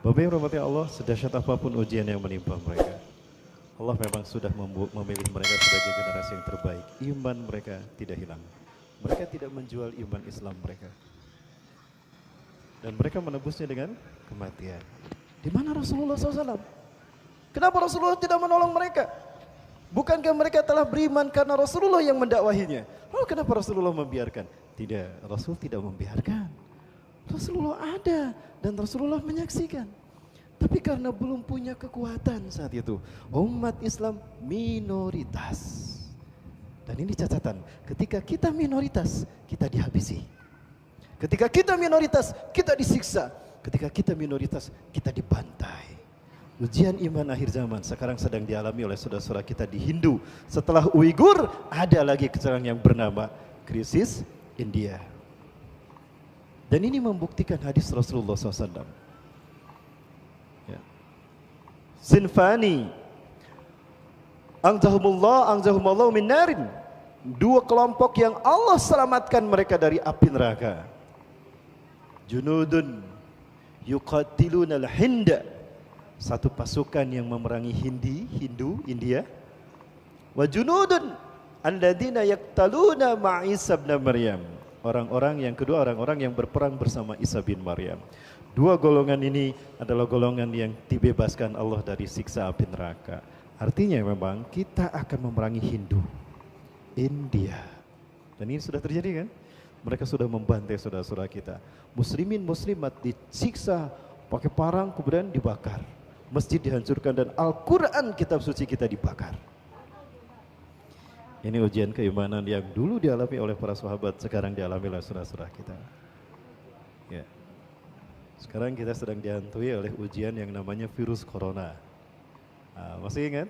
Bapak yang rahmati Allah, sedahsyat apapun ujian yang menimpa mereka, Allah memang sudah memilih mereka sebagai generasi yang terbaik. Iman mereka tidak hilang. Mereka tidak menjual iman Islam mereka. Dan mereka menebusnya dengan kematian. Di mana Rasulullah SAW? Kenapa Rasulullah tidak menolong mereka? Bukankah mereka telah beriman karena Rasulullah yang mendakwahinya? Lalu kenapa Rasulullah membiarkan? Tidak, Rasul tidak membiarkan. Rasulullah ada dan Rasulullah menyaksikan. Tapi karena belum punya kekuatan saat itu, umat Islam minoritas. Dan ini catatan, ketika kita minoritas, kita dihabisi. Ketika kita minoritas, kita disiksa. Ketika kita minoritas, kita dibantai. Ujian iman akhir zaman sekarang sedang dialami oleh saudara-saudara kita di Hindu. Setelah Uighur, ada lagi sekarang yang bernama krisis India. Dan ini membuktikan hadis Rasulullah SAW. Ya. Sinfani anzahumullah min narin. Dua kelompok yang Allah selamatkan mereka dari api neraka. Junudun yuqatiluna al-hinda. Satu pasukan yang memerangi Hindu, India. Wa junudun alladzina yaqtaluna ma'a Isa bin Maryam. Orang-orang yang kedua, orang-orang yang berperang bersama Isa bin Maryam. Dua golongan ini adalah golongan yang dibebaskan Allah dari siksa api neraka. Artinya memang kita akan memerangi Hindu, India. Dan ini sudah terjadi kan? Mereka sudah membantai saudara-saudara kita. Muslimin muslimat disiksa pakai parang kemudian dibakar. Masjid dihancurkan dan Al-Quran kitab suci kita dibakar. Ini ujian keimanan yang dulu dialami oleh para sahabat, sekarang dialami oleh saudara-saudara kita. Ya. Sekarang kita sedang dihantui oleh ujian yang namanya virus corona. Masih ingat?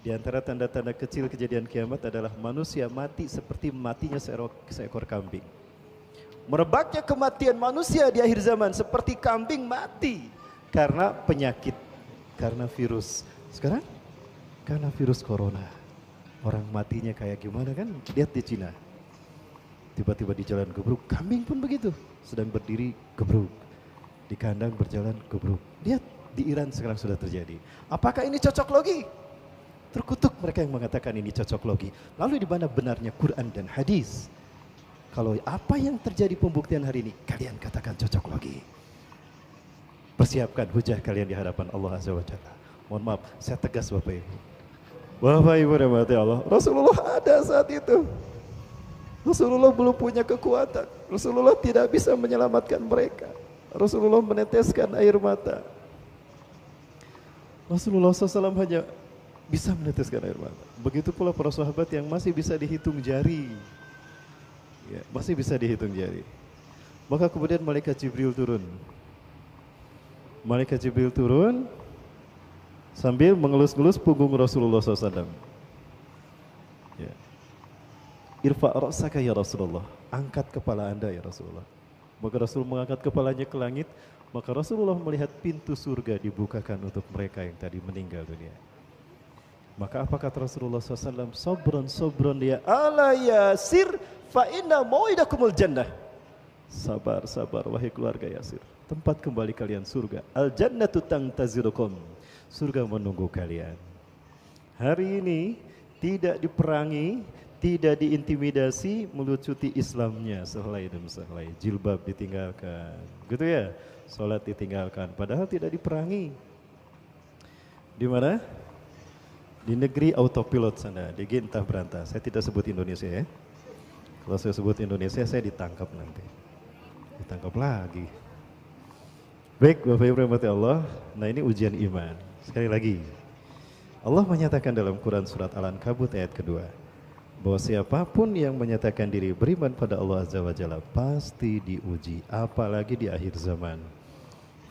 Di antara tanda-tanda kecil kejadian kiamat adalah manusia mati seperti matinya seekor kambing. Merebaknya kematian manusia di akhir zaman seperti kambing mati karena penyakit, karena virus. Sekarang karena virus corona. Orang matinya kayak gimana kan? Lihat di Cina. Tiba-tiba di jalan gebruk, kambing pun begitu. Sedang berdiri gebruk. Di kandang berjalan gebruk. Lihat di Iran sekarang sudah terjadi. Apakah ini cocok logi? Terkutuk mereka yang mengatakan ini cocok logi. Lalu di mana benarnya Quran dan hadis? Kalau apa yang terjadi pembuktian hari ini, kalian katakan cocok logi. Persiapkan hujah kalian di hadapan Allah Azza wa Jalla. Mohon maaf, saya tegas Bapak Ibu. Bapak Ibu rahmati Allah, Rasulullah ada saat itu. Rasulullah belum punya kekuatan. Rasulullah tidak bisa menyelamatkan mereka. Rasulullah meneteskan air mata. Rasulullah SAW hanya bisa meneteskan air mata. Begitu pula para sahabat yang masih bisa dihitung jari. Ya, masih bisa dihitung jari. Maka kemudian malaikat Jibril turun. Malaikat Jibril turun sambil mengelus-gelus punggung Rasulullah SAW. Ya. Irfa' ra'saka ya Rasulullah. Angkat kepala anda ya Rasulullah. Maka Rasul mengangkat kepalanya ke langit. Maka Rasulullah melihat pintu surga dibukakan untuk mereka yang tadi meninggal dunia. Maka apa kata Rasulullah SAW? Sobron ya ala Yasir fa inna mau'idakumul jannah. Sabar wahai keluarga Yasir. Tempat kembali kalian surga. Al jannatu tangtazirukum. Surga menunggu kalian. Hari ini tidak diperangi, tidak diintimidasi, melucuti Islamnya sehelai demi sehelai. Jilbab ditinggalkan, gitu ya. Salat ditinggalkan, padahal tidak diperangi. Di mana? Di negeri autopilot sana, di Gintah Berantah. Saya tidak sebut Indonesia ya. Kalau saya sebut Indonesia, saya ditangkap nanti. Ditangkap lagi. Baik, Bapak Ibu rahmati Allah. Nah ini ujian iman. Sekali lagi, Allah menyatakan dalam Quran surat Al-Ankabut ayat kedua, bahwa siapapun yang menyatakan diri beriman pada Allah Azza wa Jalla pasti diuji, apalagi di akhir zaman.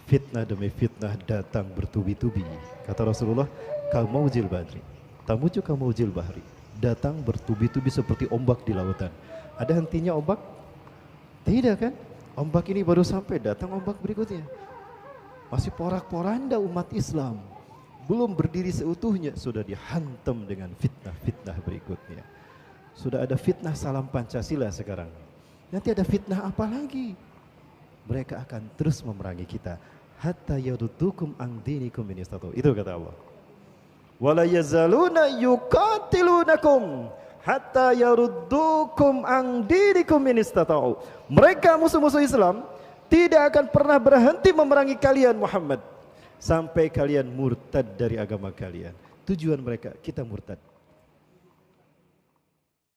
Fitnah demi fitnah datang bertubi-tubi. Kata Rasulullah, kamaujil badri, tamuju kamaujil bahri, datang bertubi-tubi seperti ombak di lautan. Ada hentinya ombak? Tidak kan? Ombak ini baru sampai, datang ombak berikutnya. Masih porak-poranda umat Islam, belum berdiri seutuhnya, sudah dihantam dengan fitnah-fitnah berikutnya. Sudah ada fitnah salam Pancasila sekarang. Nanti ada fitnah apa lagi? Mereka akan terus memerangi kita. hatta yaruddukum an dinikum in istata'u. Itu kata Allah. Wala yazaluna yuqatilunakum hatta yaruddukum an dinikum in istata'u. Mereka musuh-musuh Islam tidak akan pernah berhenti memerangi kalian Muhammad sampai kalian murtad dari agama kalian. Tujuan mereka kita murtad.